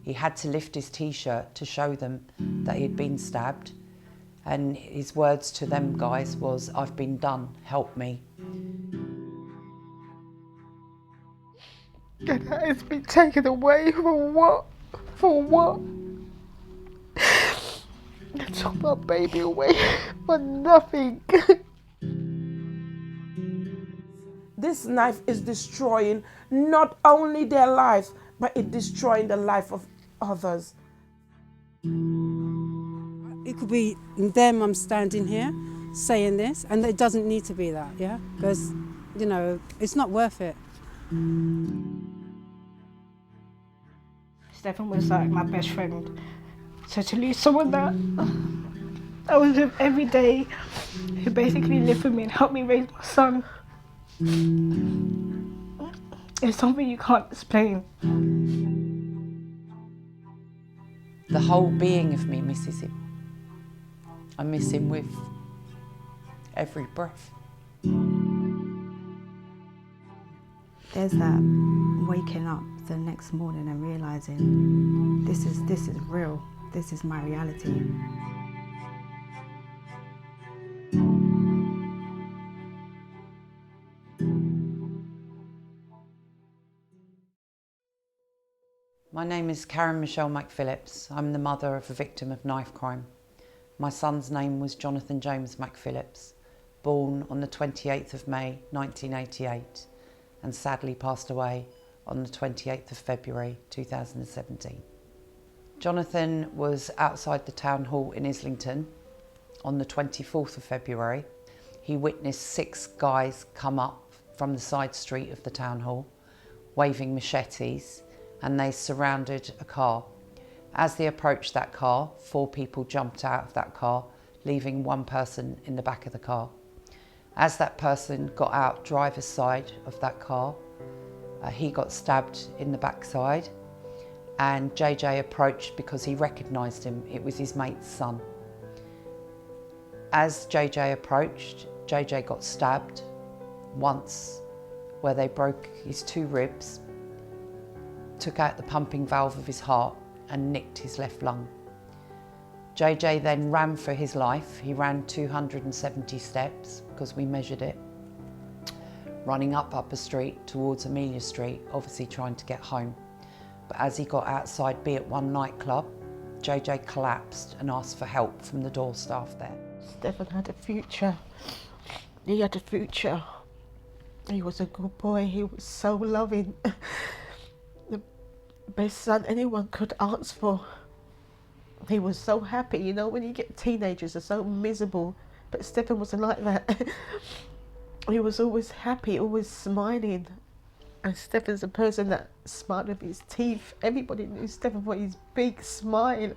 He had to lift his t-shirt to show them that he'd been stabbed. And his words to them guys was, "I've been done, help me." And that has been taken away for what? For what? They took my baby away for nothing. This knife is destroying not only their lives, but it's destroying the life of others. It could be them, I'm standing here saying this, and it doesn't need to be that, yeah? Because, you know, it's not worth it. Stefan was like my best friend. So to lose someone that I was with every day, who basically lived with me and helped me raise my son, it's something you can't explain. The whole being of me misses him. I miss him with every breath. There's that waking up the next morning and realising this is real, this is my reality. My name is Karen Michelle McPhillips. I'm the mother of a victim of knife crime. My son's name was Jonathan James McPhillips, born on the 28th of May 1988 and sadly passed away on the 28th of February 2017. Jonathan was outside the town hall in Islington on the 24th of February. He witnessed 6 guys come up from the side street of the town hall waving machetes, and they surrounded a car. As they approached that car, 4 people jumped out of that car, leaving 1 person in the back of the car. As that person got out driver's side of that car, he got stabbed in the backside, and JJ approached because he recognised him. It was his mate's son. As JJ approached, JJ got stabbed once where they broke his 2 ribs, took out the pumping valve of his heart and nicked his left lung. JJ then ran for his life. He ran 270 steps because we measured it, running up Upper Street towards Amelia Street, obviously trying to get home. But as he got outside B@1 nightclub, JJ collapsed and asked for help from the door staff there. Stefan had a future. He had a future. He was a good boy. He was so loving. The best son anyone could ask for. He was so happy, you know, when you get teenagers, they're so miserable. But Stefan wasn't like that. He was always happy, always smiling. And Stefan's a person that smiled with his teeth. Everybody knew Stefan for his big smile.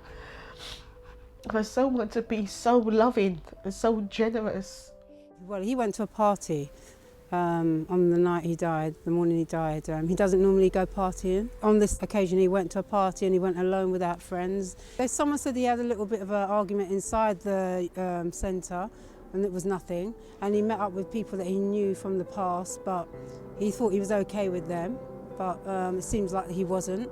For someone to be so loving and so generous. Well, he went to a party on the night he died, the morning he died. He doesn't normally go partying. On this occasion he went to a party and he went alone without friends. Someone said he had a little bit of an argument inside the centre, and it was nothing. And he met up with people that he knew from the past, but he thought he was okay with them, but it seems like he wasn't.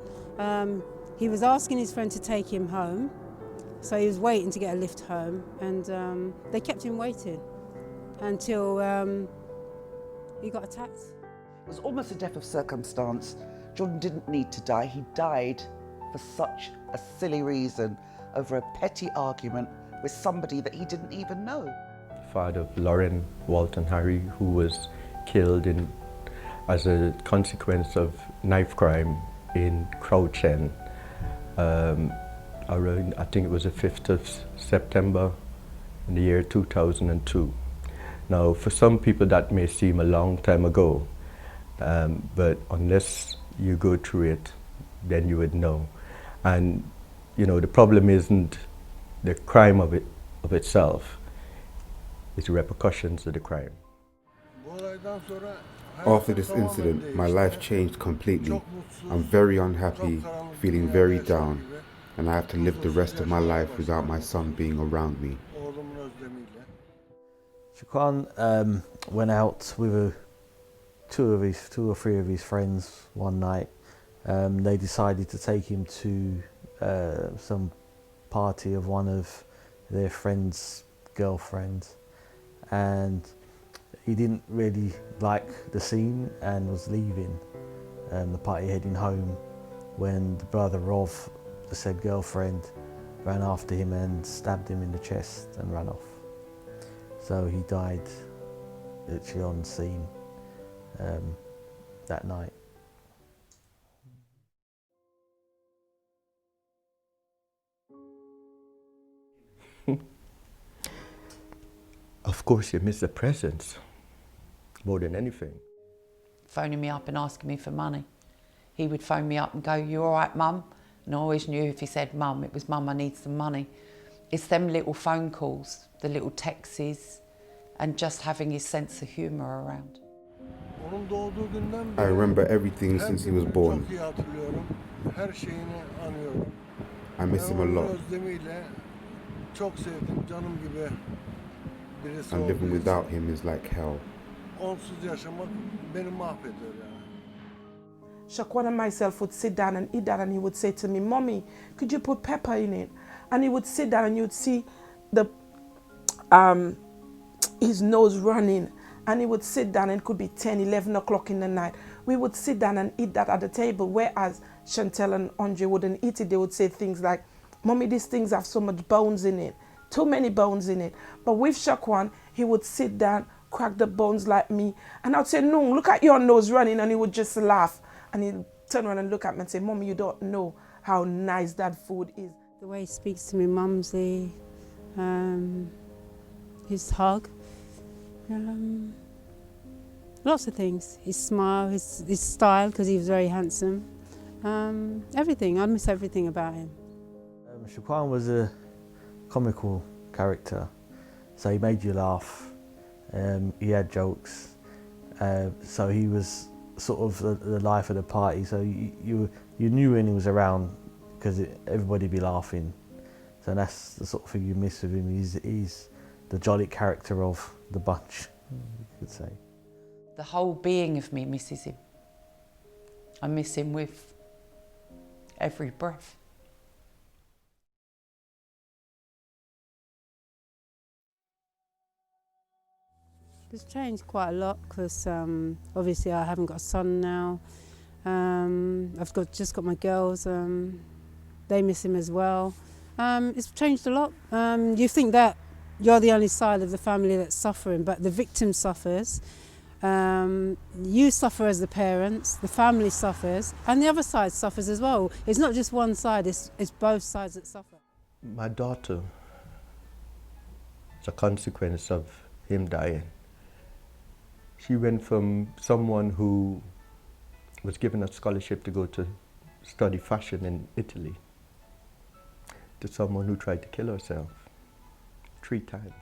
He was asking his friend to take him home, so he was waiting to get a lift home, and they kept him waiting until he got attacked. It was almost a death of circumstance. Jordan didn't need to die. He died for such a silly reason, over a petty argument with somebody that he didn't even know. Father of Lauren Walton Harry, who was killed as a consequence of knife crime in Crouch End around, I think it was the 5th of September in the year 2002. Now, for some people that may seem a long time ago, but unless you go through it, then you would know. And you know, the problem isn't the crime of itself, it's the repercussions of the crime. After this incident, my life changed completely. I'm very unhappy, feeling very down, and I have to live the rest of my life without my son being around me. Shaquan went out with two or three of his friends one night, They decided to take him to some party of one of their friends' girlfriends, and he didn't really like the scene and was leaving the party, heading home, when the brother of the said girlfriend ran after him and stabbed him in the chest and ran off. So he died literally on scene that night. Of course you miss the presents more than anything. Phoning me up and asking me for money. He would phone me up and go, "You all right, Mum?" And I always knew if he said Mum, it was Mum, I need some money. It's them little phone calls, the little texts, and just having his sense of humour around. I remember everything since he was born. I miss him a lot. And living without him is like hell. Shaquan and myself would sit down and eat that, and he would say to me, "Mommy, could you put pepper in it?" And he would sit down and you'd see the his nose running, and he would sit down, and it could be 10, 11 o'clock in the night. We would sit down and eat that at the table, whereas Chantel and Andre wouldn't eat it. They would say things like, "Mommy, these things have so much bones in it, too many bones in it." But with Shaquan, he would sit down, crack the bones like me, and I'd say, "No, look at your nose running," and he would just laugh. And he'd turn around and look at me and say, "Mommy, you don't know how nice that food is." The way he speaks to me, Mumsy, his hug, lots of things. His smile, his style, because he was very handsome. Everything, I miss everything about him. Shaquan was a comical character, so he made you laugh. He had jokes, so he was sort of the life of the party. So you knew when he was around because everybody be laughing. So that's the sort of thing you miss with him. He's the jolly character of the bunch, you could say. The whole being of me misses him. I miss him with every breath. It's changed quite a lot because obviously I haven't got a son now. I've just got my girls. They miss him as well. It's changed a lot. You think that you're the only side of the family that's suffering, but the victim suffers. You suffer as the parents, the family suffers, and the other side suffers as well. It's not just one side, it's both sides that suffer. My daughter is a consequence of him dying. She went from someone who was given a scholarship to go to study fashion in Italy to someone who tried to kill herself 3 times.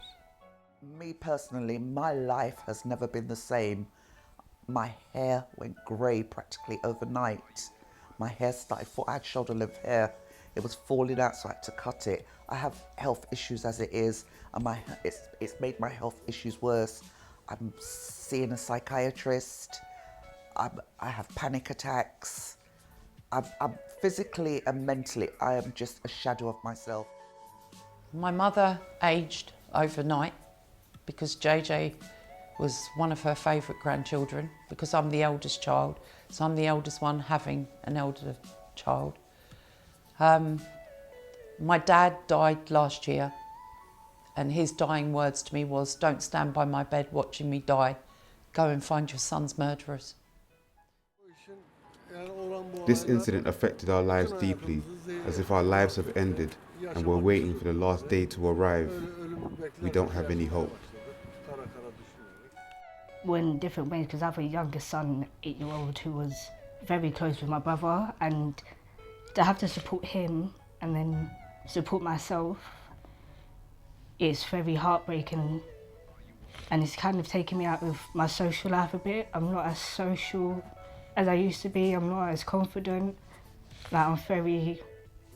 Me personally, my life has never been the same. My hair went grey practically overnight. My hair started, I had shoulder length hair. It was falling out, so I had to cut it. I have health issues as it is, and it's made my health issues worse. I'm seeing a psychiatrist. I have panic attacks. I'm physically and mentally, I am just a shadow of myself. My mother aged overnight because JJ was one of her favourite grandchildren, because I'm the eldest child, so I'm the eldest one having an elder child. My dad died last year, and his dying words to me was, "Don't stand by my bed watching me die. Go and find your son's murderers." This incident affected our lives deeply, as if our lives have ended and we're waiting for the last day to arrive. We don't have any hope. We're in different ways, because I have a younger son, 8-year-old, who was very close with my brother, and to have to support him and then support myself is very heartbreaking, and it's kind of taken me out of my social life a bit. I'm not as social as I used to be. I'm not as confident. Like, I'm very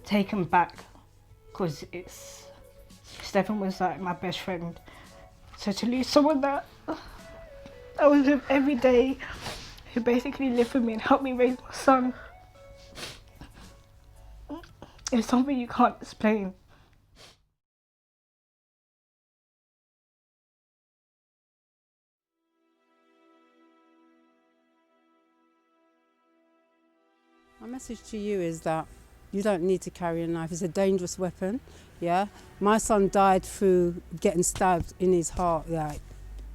taken back, because Stefan was like my best friend. So to lose someone that I was with every day, who basically lived for me and helped me raise my son, It's something you can't explain. My message to you is that you don't need to carry a knife. It's a dangerous weapon, yeah? My son died through getting stabbed in his heart. Like,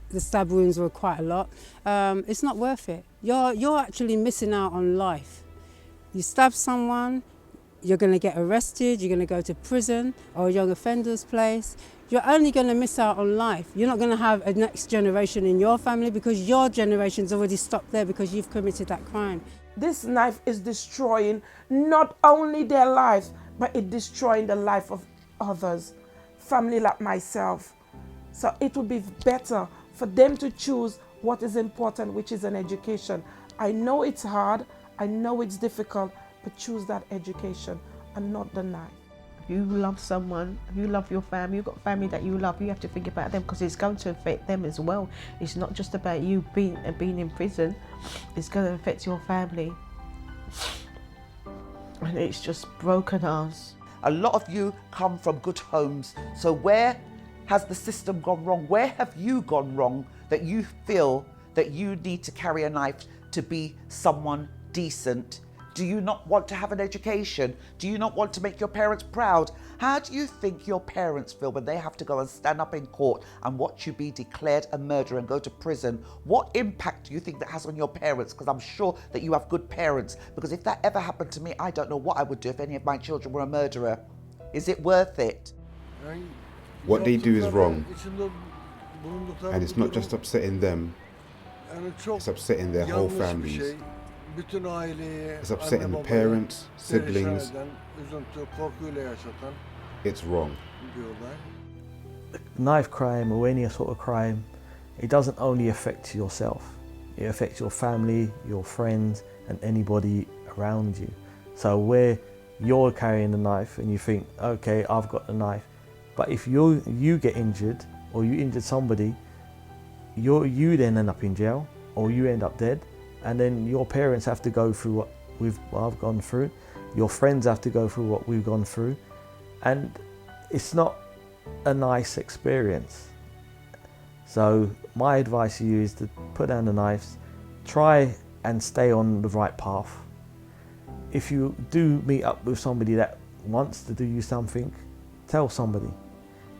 the stab wounds were quite a lot. It's not worth it. You're actually missing out on life. You stab someone, you're going to get arrested, you're going to go to prison or a young offender's place. You're only going to miss out on life. You're not going to have a next generation in your family because your generation's already stopped there because you've committed that crime. This knife is destroying not only their lives, but it destroying the life of others, family like myself. So it would be better for them to choose what is important, which is an education. I know it's hard, I know it's difficult, but choose that education and not the knife. If you love someone, if you love your family, you've got family that you love, you have to think about them because it's going to affect them as well. It's not just about you being in prison, it's going to affect your family. And it's just broken us. A lot of you come from good homes, so where has the system gone wrong? Where have you gone wrong that you feel that you need to carry a knife to be someone decent? Do you not want to have an education? Do you not want to make your parents proud? How do you think your parents feel when they have to go and stand up in court and watch you be declared a murderer and go to prison? What impact do you think that has on your parents? Because I'm sure that you have good parents. Because if that ever happened to me, I don't know what I would do if any of my children were a murderer. Is it worth it? What they do is wrong. And it's not just upsetting them, it's upsetting their whole families. It's upsetting the parents, siblings. It's wrong. Knife crime or any sort of crime, it doesn't only affect yourself. It affects your family, your friends, and anybody around you. So where you're carrying a knife and you think, okay, I've got the knife, but if you get injured or you injured somebody, you then end up in jail or you end up dead. And then your parents have to go through what I've gone through. Your friends have to go through what we've gone through. And it's not a nice experience. So my advice to you is to put down the knives, try and stay on the right path. If you do meet up with somebody that wants to do you something, tell somebody.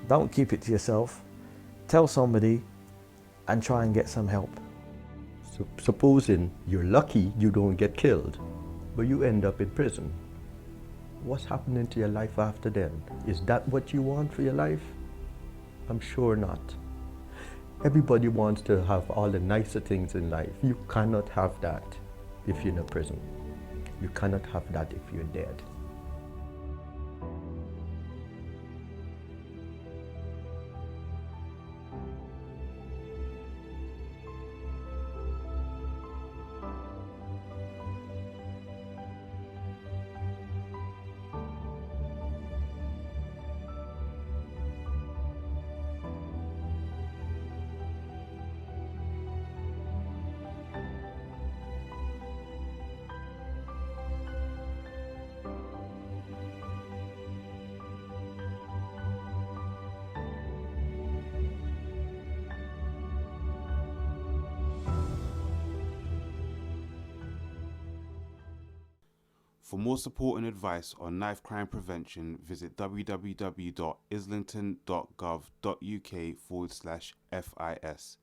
Don't keep it to yourself. Tell somebody and try and get some help. So supposing you're lucky you don't get killed, but you end up in prison. What's happening to your life after then? Is that what you want for your life? I'm sure not. Everybody wants to have all the nicer things in life. You cannot have that if you're in a prison. You cannot have that if you're dead. For more support and advice on knife crime prevention, visit www.islington.gov.uk/FIS.